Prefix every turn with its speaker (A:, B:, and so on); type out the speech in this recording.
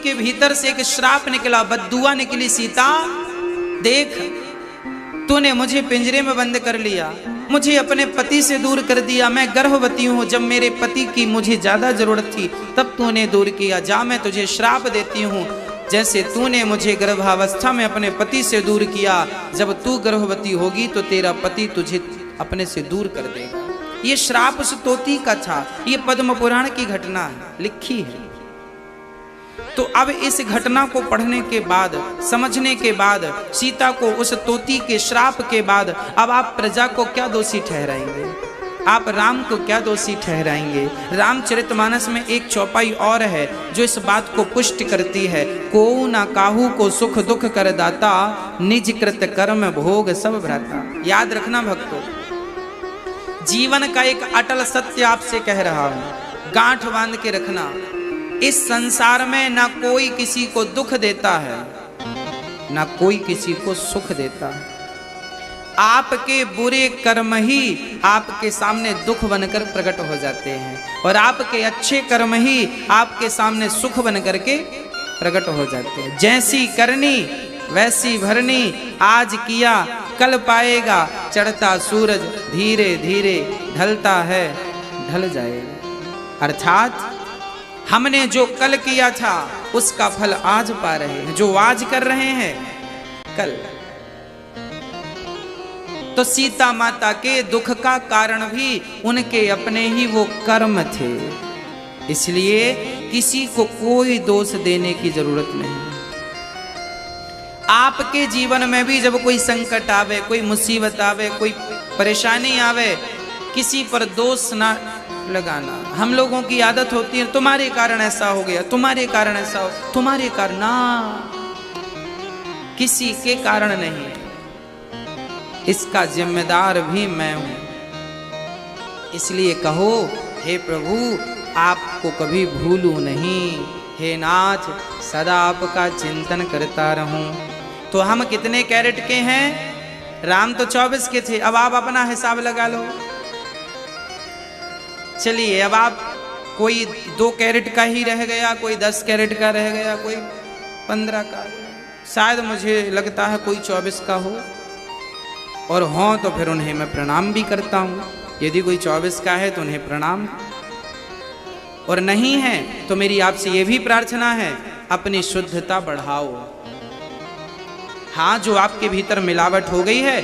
A: के भीतर से एक श्राप निकला, बद्दुआ निकली। सीता देख, तूने मुझे पिंजरे में बंद कर लिया, मुझे अपने पति से दूर कर दिया। मैं गर्भवती हूँ, जब मेरे पति की मुझे ज्यादा जरूरत थी तब तूने दूर किया। जा, मैं तुझे श्राप देती हूँ, जैसे तूने मुझे गर्भावस्था में अपने पति से दूर किया, जब तू गर्भवती होगी तो तेरा पति तुझे अपने से दूर कर देगा। ये श्राप उस तोती का था। ये पद्म पुराण की घटना है, लिखी है। तो अब इस घटना को पढ़ने के बाद, समझने के बाद, सीता को उस तोती के श्राप के बाद, अब आप प्रजा को क्या दोषी ठहराएंगे? आप राम को क्या दोषी ठहराएंगे? रामचरितमानस में एक चौपाई और है जो इस बात को पुष्ट करती है। को ना काहू को सुख दुख कर दाता, निज कृत कर्म भोग सब भ्राता। याद रखना भक्तों, जीवन का एक अटल सत्य आपसे कह रहा हूं, गांठ बांध के रखना। इस संसार में ना कोई किसी को दुख देता है, ना कोई किसी को सुख देता है। आपके बुरे कर्म ही आपके सामने दुख बनकर प्रकट हो जाते हैं, और आपके अच्छे कर्म ही आपके सामने सुख बनकर के प्रकट हो जाते हैं। जैसी करनी वैसी भरनी, आज किया कल पाएगा, चढ़ता सूरज धीरे धीरे ढलता है, ढल जाएगा। अर्थात हमने जो कल किया था उसका फल आज पा रहे हैं, जो आज कर रहे हैं कल। तो सीता माता के दुख का कारण भी उनके अपने ही वो कर्म थे, इसलिए किसी को कोई दोष देने की जरूरत नहीं। आपके जीवन में भी जब कोई संकट आवे, कोई मुसीबत आवे, कोई परेशानी आवे, किसी पर दोष ना लगाना। हम लोगों की आदत होती है, तुम्हारे कारण ऐसा हो गया, तुम्हारे कारण ऐसा हो, तुम्हारे कारण ना, किसी के कारण नहीं, इसका जिम्मेदार भी मैं हूं। इसलिए कहो, हे प्रभु आपको कभी भूलूं नहीं, हे नाथ सदा आपका चिंतन करता रहूं। तो हम कितने कैरेट के हैं? राम तो 24 के थे, अब आप अपना हिसाब लगा लो। चलिए, अब आप कोई 2 कैरेट का ही रह गया, कोई 10 कैरेट का रह गया, कोई 15 का, शायद मुझे लगता है कोई 24 का हो, और हों तो फिर उन्हें मैं प्रणाम भी करता हूँ। यदि कोई 24 का है तो उन्हें प्रणाम, और नहीं है तो मेरी आपसे ये भी प्रार्थना है, अपनी शुद्धता बढ़ाओ। हाँ, जो आपके भीतर मिलावट हो गई है